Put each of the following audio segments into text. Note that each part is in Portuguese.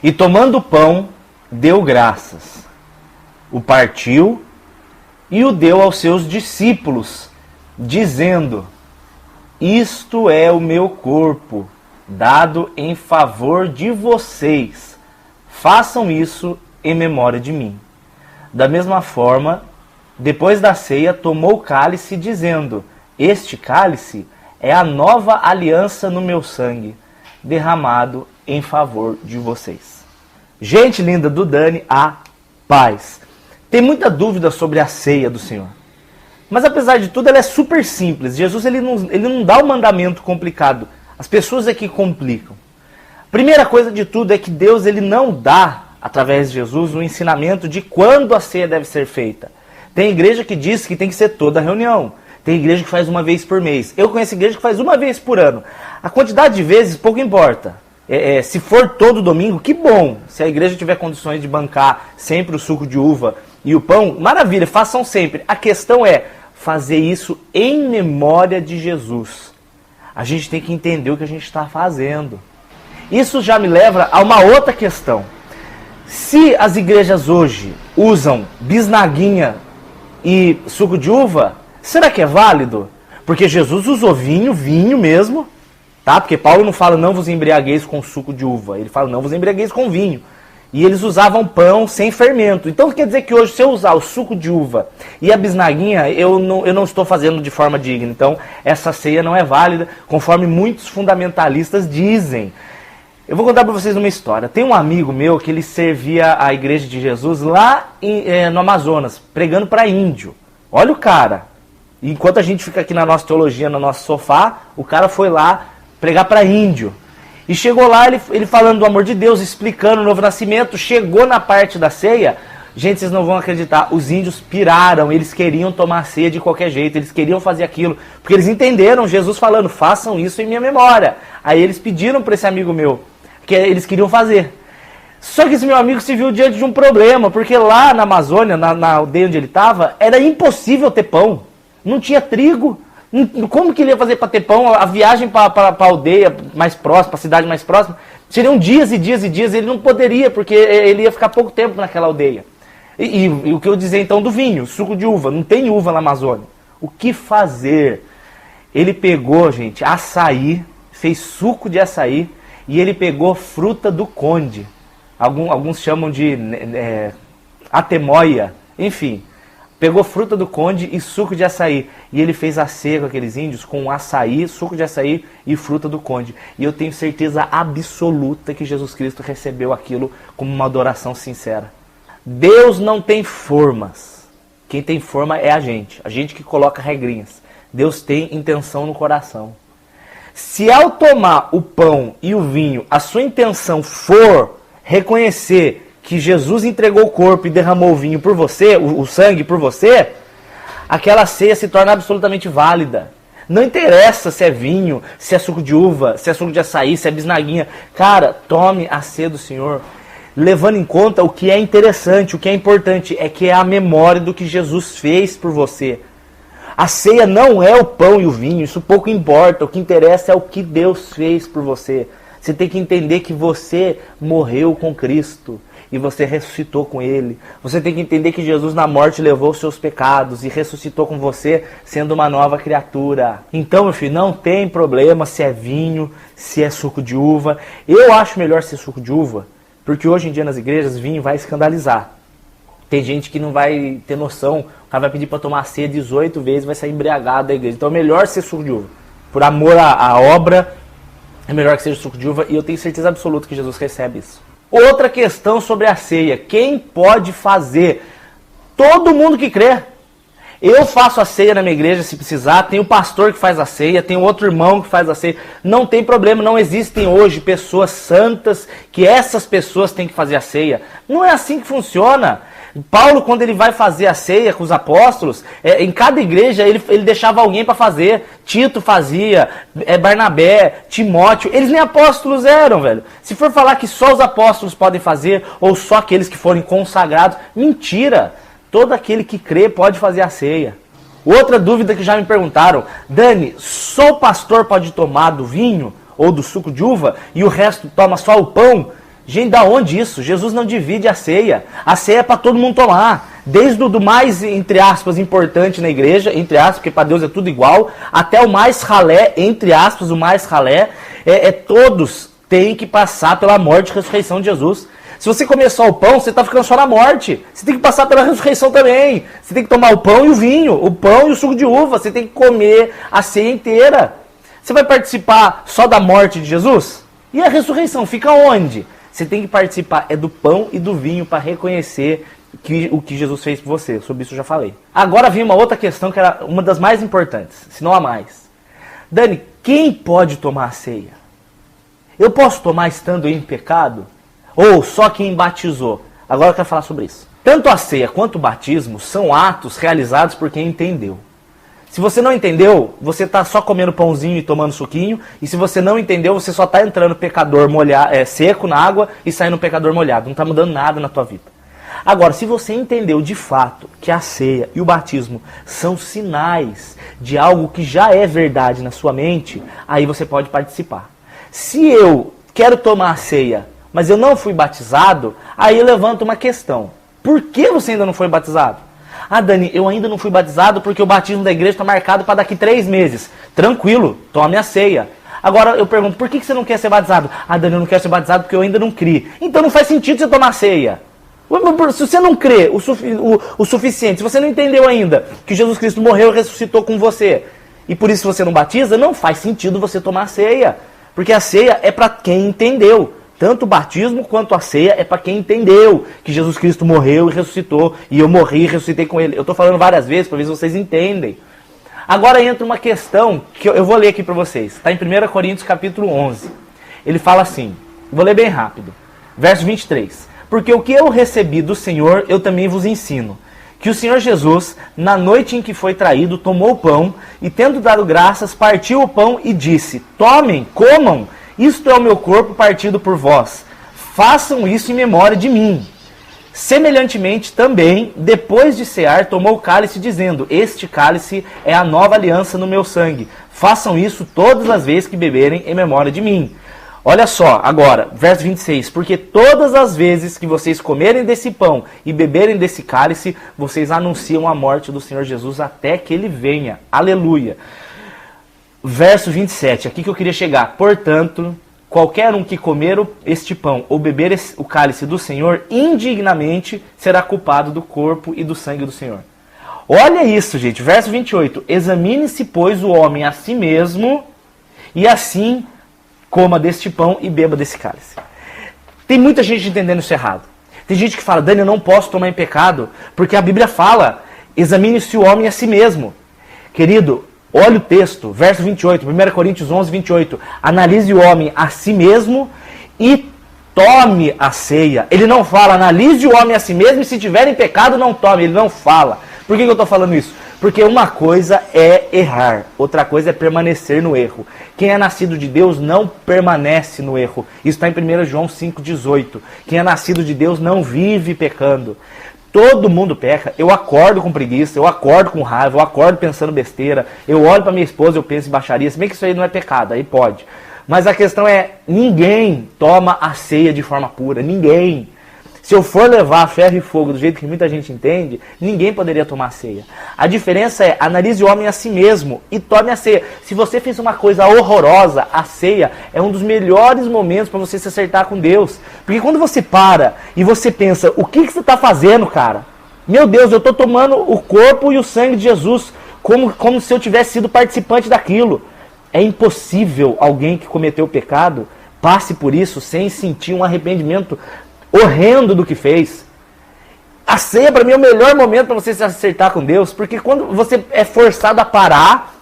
E tomando o pão, deu graças, o partiu e o deu aos seus discípulos, dizendo: isto é o meu corpo, dado em favor de vocês. Façam isso em memória de mim. Da mesma forma, depois da ceia, tomou o cálice, dizendo: este cálice é a nova aliança no meu sangue, derramado em favor de vocês. Gente linda do Dani, a paz. Tem muita dúvida sobre a ceia do Senhor. Mas apesar de tudo, ela é super simples. Jesus ele não dá um mandamento complicado. As pessoas é que complicam. Primeira coisa de tudo é que Deus ele não dá, através de Jesus, um ensinamento de quando a ceia deve ser feita. Tem igreja que diz que tem que ser toda a reunião. Tem igreja que faz uma vez por mês. Eu conheço igreja que faz uma vez por ano. A quantidade de vezes pouco importa. Se for todo domingo, que bom. Se a igreja tiver condições de bancar sempre o suco de uva e o pão, maravilha, façam sempre. A questão é fazer isso em memória de Jesus. A gente tem que entender o que a gente está fazendo. Isso já me leva a uma outra questão. Se as igrejas hoje usam bisnaguinha e suco de uva, será que é válido? Porque Jesus usou vinho mesmo, tá? Porque Paulo não fala não vos embriagueis com suco de uva, ele fala não vos embriagueis com vinho. E eles usavam pão sem fermento. Então quer dizer que hoje, se eu usar o suco de uva e a bisnaguinha, eu não estou fazendo de forma digna. Então essa ceia não é válida, conforme muitos fundamentalistas dizem. Eu vou contar para vocês uma história. Tem um amigo meu que ele servia a Igreja de Jesus lá no Amazonas, pregando para índio. Olha o cara. Enquanto a gente fica aqui na nossa teologia, no nosso sofá, o cara foi lá pregar para índio. E chegou lá, ele falando do amor de Deus, explicando o novo nascimento, chegou na parte da ceia. Gente, vocês não vão acreditar, os índios piraram, eles queriam tomar ceia de qualquer jeito, eles queriam fazer aquilo, porque eles entenderam Jesus falando, façam isso em minha memória. Aí eles pediram para esse amigo meu, que eles queriam fazer. Só que esse meu amigo se viu diante de um problema, porque lá na Amazônia, na aldeia onde ele estava, era impossível ter pão, não tinha trigo. Como que ele ia fazer para ter pão? A viagem para a aldeia mais próxima, para a cidade mais próxima, seriam dias e dias e dias. Ele não poderia, porque ele ia ficar pouco tempo naquela aldeia. E o que eu dizer então do vinho, suco de uva, não tem uva na Amazônia. O que fazer? Ele pegou, gente, açaí, fez suco de açaí, e ele pegou fruta do conde. Alguns chamam de atemoia, enfim. Pegou fruta do conde e suco de açaí. E ele fez a ceia com aqueles índios com açaí, suco de açaí e fruta do conde. E eu tenho certeza absoluta que Jesus Cristo recebeu aquilo como uma adoração sincera. Deus não tem formas. Quem tem forma é a gente que coloca regrinhas. Deus tem intenção no coração. Se ao tomar o pão e o vinho, a sua intenção for reconhecer que Jesus entregou o corpo e derramou o vinho por você, o sangue por você, aquela ceia se torna absolutamente válida. Não interessa se é vinho, se é suco de uva, se é suco de açaí, se é bisnaguinha. Cara, tome a ceia do Senhor, levando em conta o que é interessante, o que é importante, é que é a memória do que Jesus fez por você. A ceia não é o pão e o vinho, isso pouco importa, o que interessa é o que Deus fez por você. Você tem que entender que você morreu com Cristo e você ressuscitou com Ele. Você tem que entender que Jesus na morte levou os seus pecados e ressuscitou com você, sendo uma nova criatura. Então, meu filho, não tem problema se é vinho, se é suco de uva. Eu acho melhor ser suco de uva, porque hoje em dia nas igrejas vinho vai escandalizar. Tem gente que não vai ter noção, o cara vai pedir para tomar ceia 18 vezes e vai sair embriagado da igreja. Então é melhor ser suco de uva. Por amor à obra, é melhor que seja suco de uva, e eu tenho certeza absoluta que Jesus recebe isso. Outra questão sobre a ceia. Quem pode fazer? Todo mundo que crê. Eu faço a ceia na minha igreja se precisar, tem o pastor que faz a ceia, tem outro irmão que faz a ceia. Não tem problema, não existem hoje pessoas santas que essas pessoas têm que fazer a ceia. Não é assim que funciona. Paulo, quando ele vai fazer a ceia com os apóstolos, em cada igreja ele deixava alguém para fazer. Tito fazia, Barnabé, Timóteo, eles nem apóstolos eram, velho. Se for falar que só os apóstolos podem fazer, ou só aqueles que forem consagrados, mentira. Todo aquele que crê pode fazer a ceia. Outra dúvida que já me perguntaram: Dani, só o pastor pode tomar do vinho ou do suco de uva e o resto toma só o pão? Gente, da onde isso? Jesus não divide a ceia. A ceia é para todo mundo tomar. Desde o do mais, entre aspas, importante na igreja, entre aspas, porque para Deus é tudo igual, até o mais ralé, entre aspas, o mais ralé, todos têm que passar pela morte e ressurreição de Jesus. Se você comer só o pão, você está ficando só na morte. Você tem que passar pela ressurreição também. Você tem que tomar o pão e o vinho, o pão e o suco de uva. Você tem que comer a ceia inteira. Você vai participar só da morte de Jesus? E a ressurreição fica onde? Você tem que participar do pão e do vinho para reconhecer o que Jesus fez por você. Sobre isso eu já falei. Agora vem uma outra questão que era uma das mais importantes, se não a mais. Dani, quem pode tomar a ceia? Eu posso tomar estando em pecado? Ou só quem batizou? Agora eu quero falar sobre isso. Tanto a ceia quanto o batismo são atos realizados por quem entendeu. Se você não entendeu, você está só comendo pãozinho e tomando suquinho. E se você não entendeu, você só está entrando pecador seco na água e saindo pecador molhado. Não está mudando nada na tua vida. Agora, se você entendeu de fato que a ceia e o batismo são sinais de algo que já é verdade na sua mente, aí você pode participar. Se eu quero tomar a ceia, mas eu não fui batizado, aí eu levanto uma questão. Por que você ainda não foi batizado? Ah, Dani, eu ainda não fui batizado porque o batismo da igreja está marcado para daqui 3 meses. Tranquilo, tome a ceia. Agora eu pergunto, por que você não quer ser batizado? Ah, Dani, eu não quero ser batizado porque eu ainda não criei. Então não faz sentido você tomar a ceia. Se você não crê o suficiente, se você não entendeu ainda que Jesus Cristo morreu e ressuscitou com você, e por isso você não batiza, não faz sentido você tomar a ceia. Porque a ceia é para quem entendeu. Tanto o batismo quanto a ceia é para quem entendeu que Jesus Cristo morreu e ressuscitou, e eu morri e ressuscitei com ele. Eu estou falando várias vezes para ver se vocês entendem. Agora entra uma questão que eu vou ler aqui para vocês. Está em 1 Coríntios capítulo 11. Ele fala assim, vou ler bem rápido. Verso 23. Porque o que eu recebi do Senhor, eu também vos ensino. Que o Senhor Jesus, na noite em que foi traído, tomou o pão, e tendo dado graças, partiu o pão e disse, tomem, comam, isto é o meu corpo partido por vós. Façam isso em memória de mim. Semelhantemente também, depois de cear, tomou o cálice, dizendo, este cálice é a nova aliança no meu sangue. Façam isso todas as vezes que beberem em memória de mim. Olha só, agora, verso 26. Porque todas as vezes que vocês comerem desse pão e beberem desse cálice, vocês anunciam a morte do Senhor Jesus até que ele venha. Aleluia. Verso 27, aqui que eu queria chegar. Portanto, qualquer um que comer este pão ou beber o cálice do Senhor, indignamente será culpado do corpo e do sangue do Senhor. Olha isso, gente. Verso 28. Examine-se, pois, o homem a si mesmo, e assim coma deste pão e beba desse cálice. Tem muita gente entendendo isso errado. Tem gente que fala, Dani, eu não posso tomar em pecado, porque a Bíblia fala, examine-se o homem a si mesmo. Querido, olha o texto, verso 28, 1 Coríntios 11, 28. Analise o homem a si mesmo e tome a ceia. Ele não fala, analise o homem a si mesmo e se tiver em pecado, não tome. Ele não fala. Por que eu estou falando isso? Porque uma coisa é errar, outra coisa é permanecer no erro. Quem é nascido de Deus não permanece no erro. Isso está em 1 João 5,18. Quem é nascido de Deus não vive pecando. Todo mundo peca. Eu acordo com preguiça, eu acordo com raiva, eu acordo pensando besteira, eu olho para minha esposa e eu penso em baixaria. Se bem que isso aí não é pecado, aí pode. Mas a questão é, ninguém toma a ceia de forma pura, ninguém. Se eu for levar ferro e fogo do jeito que muita gente entende, ninguém poderia tomar a ceia. A diferença é, analise o homem a si mesmo e tome a ceia. Se você fez uma coisa horrorosa, a ceia é um dos melhores momentos para você se acertar com Deus. Porque quando você para e você pensa, o que você está fazendo, cara? Meu Deus, eu estou tomando o corpo e o sangue de Jesus como se eu tivesse sido participante daquilo. É impossível alguém que cometeu o pecado passe por isso sem sentir um arrependimento horrendo do que fez. A ceia para mim é o melhor momento para você se acertar com Deus, porque quando você é forçado a parar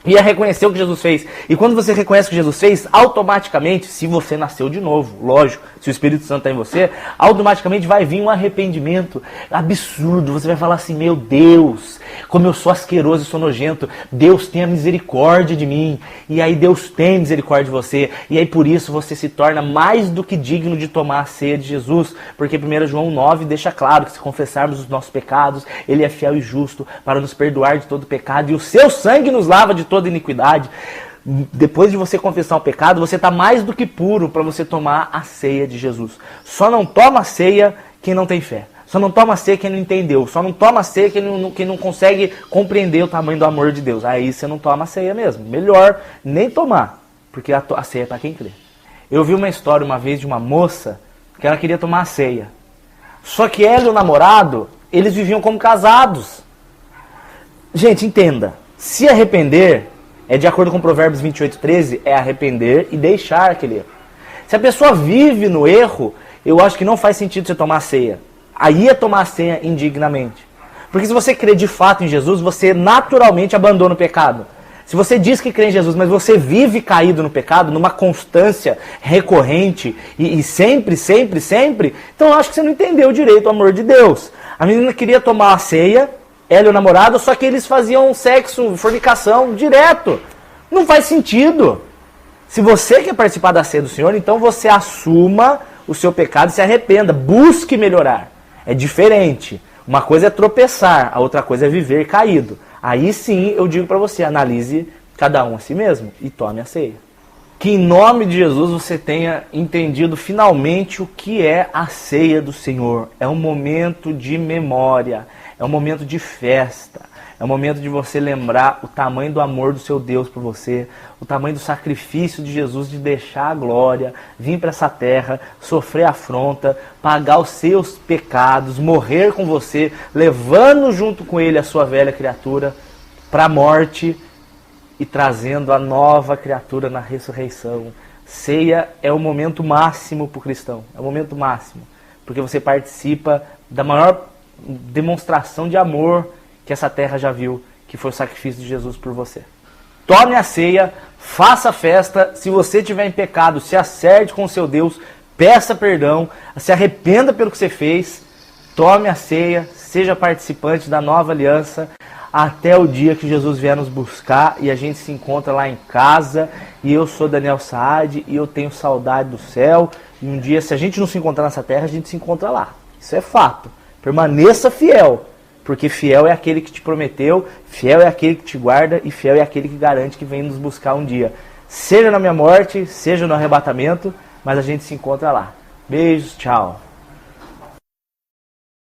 e a reconhecer o que Jesus fez, e quando você reconhece o que Jesus fez, automaticamente, se você nasceu de novo, lógico, se o Espírito Santo está em você, automaticamente vai vir um arrependimento absurdo. Você vai falar assim, meu Deus, como eu sou asqueroso e sou nojento, Deus tenha misericórdia de mim, e aí Deus tem misericórdia de você, e aí por isso você se torna mais do que digno de tomar a ceia de Jesus, porque 1 João 9 deixa claro que se confessarmos os nossos pecados, Ele é fiel e justo para nos perdoar de todo pecado, e o seu sangue nos lava de toda iniquidade. depois de você confessar o pecado, você está mais do que puro para você tomar a ceia de Jesus. Só não toma a ceia quem não tem fé. Só não toma a ceia quem não entendeu. Só não toma a ceia quem não consegue compreender o tamanho do amor de Deus. Aí você não toma a ceia mesmo. Melhor nem tomar, porque a ceia é para quem crê. Eu vi uma história uma vez de uma moça que ela queria tomar a ceia. Só que ela e o namorado, eles viviam como casados. Gente, entenda. Se arrepender, de acordo com Provérbios 28:13, é arrepender e deixar aquele erro. Se a pessoa vive no erro, eu acho que não faz sentido você tomar a ceia. Aí é tomar a ceia indignamente. Porque se você crê de fato em Jesus, você naturalmente abandona o pecado. Se você diz que crê em Jesus, mas você vive caído no pecado, numa constância recorrente e sempre, então eu acho que você não entendeu direito o amor de Deus. A menina queria tomar a ceia, ela e o namorado, só que eles faziam sexo, fornicação, direto. Não faz sentido. Se você quer participar da ceia do Senhor, então você assuma o seu pecado e se arrependa. Busque melhorar. É diferente. Uma coisa é tropeçar, a outra coisa é viver caído. Aí sim eu digo para você, analise cada um a si mesmo e tome a ceia. Que em nome de Jesus você tenha entendido finalmente o que é a ceia do Senhor. É um momento de memória, é um momento de festa, é um momento de você lembrar o tamanho do amor do seu Deus por você, o tamanho do sacrifício de Jesus de deixar a glória, vir para essa terra, sofrer afronta, pagar os seus pecados, morrer com você, levando junto com ele a sua velha criatura para a morte e trazendo a nova criatura na ressurreição. Ceia é o momento máximo para o cristão, é o momento máximo, porque você participa da maior demonstração de amor que essa terra já viu, que foi o sacrifício de Jesus por você. Tome a ceia, faça a festa, se você estiver em pecado, se acerte com o seu Deus, peça perdão, se arrependa pelo que você fez, tome a ceia, seja participante da nova aliança, até o dia que Jesus vier nos buscar e a gente se encontra lá em casa, e eu sou Daniel Saad e eu tenho saudade do céu, e um dia, se a gente não se encontrar nessa terra, a gente se encontra lá. Isso é fato. Permaneça fiel, porque fiel é aquele que te prometeu, fiel é aquele que te guarda e fiel é aquele que garante que vem nos buscar um dia. Seja na minha morte, seja no arrebatamento, mas a gente se encontra lá. Beijos, tchau.